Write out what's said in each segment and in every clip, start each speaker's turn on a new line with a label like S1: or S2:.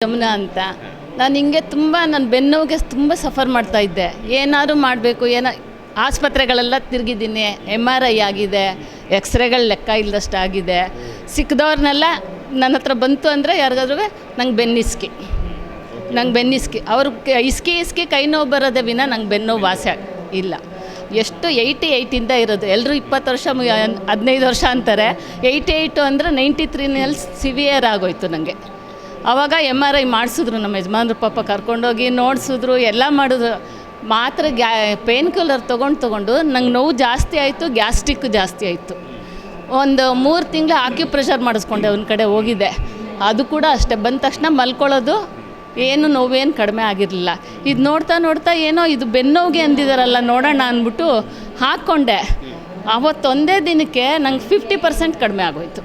S1: ಯಮುನಾ ಅಂತ. ನಾನು ಹಿಂಗೆ ತುಂಬ ನನ್ನ ಬೆನ್ನೋವಿಗೆ ತುಂಬ ಸಫರ್ ಮಾಡ್ತಾಯಿದ್ದೆ. ಏನಾದರೂ ಮಾಡಬೇಕು, ಆಸ್ಪತ್ರೆಗಳೆಲ್ಲ ತಿರುಗಿದ್ದೀನಿ. MRI ಆಗಿದೆ, ಎಕ್ಸ್ರೇಗಳು ಲೆಕ್ಕ ಇಲ್ಲದಷ್ಟು ಆಗಿದೆ. ಸಿಕ್ಕದವ್ರನ್ನೆಲ್ಲ ನನ್ನ ಹತ್ರ ಬಂತು ಅಂದರೆ ಯಾರಿಗಾದ್ರೂ ನಂಗೆ ಬೆನ್ನಿಸ್ಕಿ ಅವ್ರಿಗೆ ಇಸ್ಕಿ ಕೈ ನೋವು ಬರೋದೇ ವಿನ ನಂಗೆ ಬೆನ್ನೋವು ವಾಸಿ ಇಲ್ಲ. ಎಷ್ಟು 88ಇಂದ ಇರೋದು. ಎಲ್ಲರೂ 20 ವರ್ಷ 15 ವರ್ಷ ಅಂತಾರೆ. 88 ಅಂದರೆ 93ನಲ್ಲಿ ಸಿವಿಯರ್ ಆಗೋಯ್ತು ನನಗೆ. ಆವಾಗ MRI ಮಾಡಿಸಿದ್ರು, ನಮ್ಮ ಯಜಮಾನ್ರು ಪಾಪ ಕರ್ಕೊಂಡೋಗಿ ನೋಡಿಸಿದ್ರು, ಎಲ್ಲ ಮಾಡಿದ್ರು. ಮಾತ್ರ ಪೇನ್ ಕಿಲ್ಲರ್ ತೊಗೊಂಡು ನಂಗೆ ನೋವು ಜಾಸ್ತಿ ಆಯಿತು, ಗ್ಯಾಸ್ಟ್ರಿಕ್ ಜಾಸ್ತಿ ಆಯಿತು. ಒಂದು 3 ತಿಂಗಳು ಆಕ್ಯುಪ್ರೆಷರ್ ಮಾಡಿಸ್ಕೊಂಡೆ, ಒಂದು ಕಡೆ ಹೋಗಿದ್ದೆ. ಅದು ಕೂಡ ಅಷ್ಟೇ, ಬಂದ ತಕ್ಷಣ ಮಲ್ಕೊಳ್ಳೋದು, ಏನು ನೋವೇನು ಕಡಿಮೆ ಆಗಿರಲಿಲ್ಲ. ಇದು ನೋಡ್ತಾ ಏನೋ ಇದು ಬೆನ್ನೋವಿಗೆ ಅಂದಿದ್ದಾರಲ್ಲ ನೋಡೋಣ ಅಂದ್ಬಿಟ್ಟು ಹಾಕ್ಕೊಂಡೆ. ಅವತ್ತೊಂದೇ ದಿನಕ್ಕೆ ನಂಗೆ 50% ಕಡಿಮೆ ಆಗೋಯ್ತು.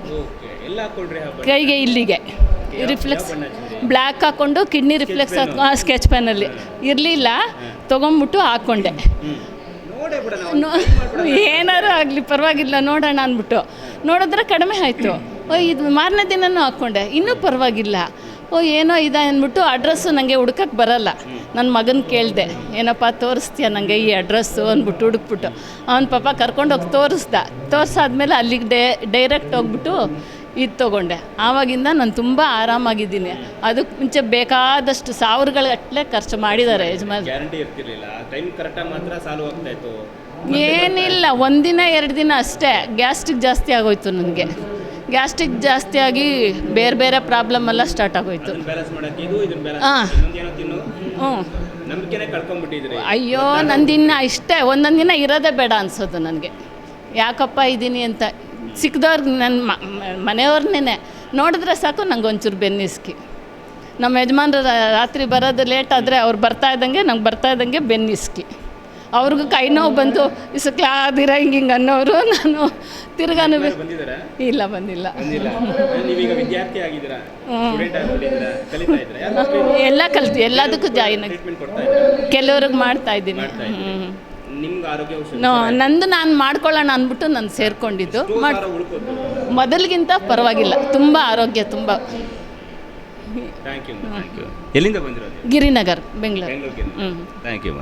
S1: ಕೈಗೆ ಇಲ್ಲಿಗೆ ರಿಫ್ಲೆಕ್ಸ್ ಬ್ಲ್ಯಾಕ್ ಹಾಕ್ಕೊಂಡು ಕಿಡ್ನಿ ರಿಫ್ಲೆಕ್ಸ್ ಸ್ಕೆಚ್ ಪೆನ್ನಲ್ಲಿ ಇರಲಿಲ್ಲ, ತೊಗೊಂಬಿಟ್ಟು ಹಾಕ್ಕೊಂಡೆ. ಏನಾರು ಆಗಲಿ ಪರವಾಗಿಲ್ಲ ನೋಡೋಣ ಅಂದ್ಬಿಟ್ಟು ನೋಡಿದ್ರೆ ಕಡಿಮೆ ಆಯಿತು. ಇದು ಮಾರನೇ ದಿನವೂ ಹಾಕ್ಕೊಂಡೆ, ಇನ್ನೂ ಪರವಾಗಿಲ್ಲ. ಏನೋ ಇದೆ ಅಂದ್ಬಿಟ್ಟು ಅಡ್ರೆಸ್ಸು ನನಗೆ ಹುಡ್ಕಕ್ಕೆ ಬರಲ್ಲ. ನನ್ನ ಮಗನ ಕೇಳಿದೆ, ಏನಪ್ಪ ತೋರಿಸ್ತೀಯ ನನಗೆ ಈ ಅಡ್ರೆಸ್ಸು ಅಂದ್ಬಿಟ್ಟು ಹುಡುಕ್ಬಿಟ್ಟು. ಅವನ ಪಾಪ ಕರ್ಕೊಂಡೋಗಿ ತೋರಿಸಾದ್ಮೇಲೆ ಅಲ್ಲಿಗೆ ಡೈರೆಕ್ಟ್ ಹೋಗ್ಬಿಟ್ಟು ಇದು ತೊಗೊಂಡೆ. ಆವಾಗಿಂದ ನಾನು ತುಂಬ ಆರಾಮಾಗಿದ್ದೀನಿ. ಅದಕ್ಕೆ ಮುಂಚೆ ಬೇಕಾದಷ್ಟು ಸಾವಿರಗಟ್ಟಲೆ ಖರ್ಚು ಮಾಡಿದ್ದಾರೆ ಯಜಮಾನ್. ಏನಿಲ್ಲ, 1 ದಿನ 2 ದಿನ ಅಷ್ಟೇ ಗ್ಯಾಸ್ಟ್ರಿಕ್ ಜಾಸ್ತಿ ಆಗೋಯ್ತು ನನಗೆ. ಗ್ಯಾಸ್ಟ್ರಿಕ್ ಜಾಸ್ತಿ ಆಗಿ ಬೇರೆ ಪ್ರಾಬ್ಲಮ್ ಎಲ್ಲ ಸ್ಟಾರ್ಟ್ ಆಗೋಯ್ತು. ಹಾಂ ಅಯ್ಯೋ, ನಂದಿನ್ನ ಇಷ್ಟೇ ಒಂದೊಂದು ದಿನ ಇರೋದೇ ಬೇಡ ಅನಿಸೋದು ನನಗೆ. ಯಾಕಪ್ಪ ಇದ್ದೀನಿ ಅಂತ ಸಿಕ್ಕದವ್ರಿಗೆ ನನ್ನ ಮನೆಯವ್ರನ್ನೇ ನೋಡಿದ್ರೆ ಸಾಕು ನಂಗೆ ಒಂಚೂರು ಬೆನ್ನಿಸ್ಕಿ. ನಮ್ಮ ಯಜಮಾನ್ರು ರಾತ್ರಿ ಬರೋದು ಲೇಟ್ ಆದರೆ ಅವ್ರು ಬರ್ತಾ ಇದ್ದಂಗೆ ಬೆನ್ನಿಸ್ಕಿ. ಅವ್ರಿಗೂ ಕೈ ನೋವು ಬಂತು, ಇಸಕ್ಲಾದಿರ ಹಿಂಗೆ ಅನ್ನೋರು. ನಾನು ತಿರ್ಗಾನು ಇಲ್ಲ ಬಂದಿಲ್ಲ. ಎಲ್ಲ ಕಲ್ತು ಎಲ್ಲದಕ್ಕೂ ಜಾಯಿನ್ ಆಗಿ ಕೆಲವ್ರಿಗೆ ಮಾಡ್ತಾಯಿದ್ದೀನಿ. ನಂದು ನಾನು ಮಾಡ್ಕೊಳ್ಳೋಣ ಅಂದ್ಬಿಟ್ಟು ನಾನು ಸೇರಿಕೊಂಡಿದ್ದು. ಮೊದಲಿಗಿಂತ ಪರವಾಗಿಲ್ಲ, ತುಂಬ ಆರೋಗ್ಯ ತುಂಬ.
S2: ಎಲ್ಲಿಂದ ಬಂದಿರೋದು?
S1: ಗಿರಿನಗರ್, ಬೆಂಗಳೂರು.
S2: Thank you.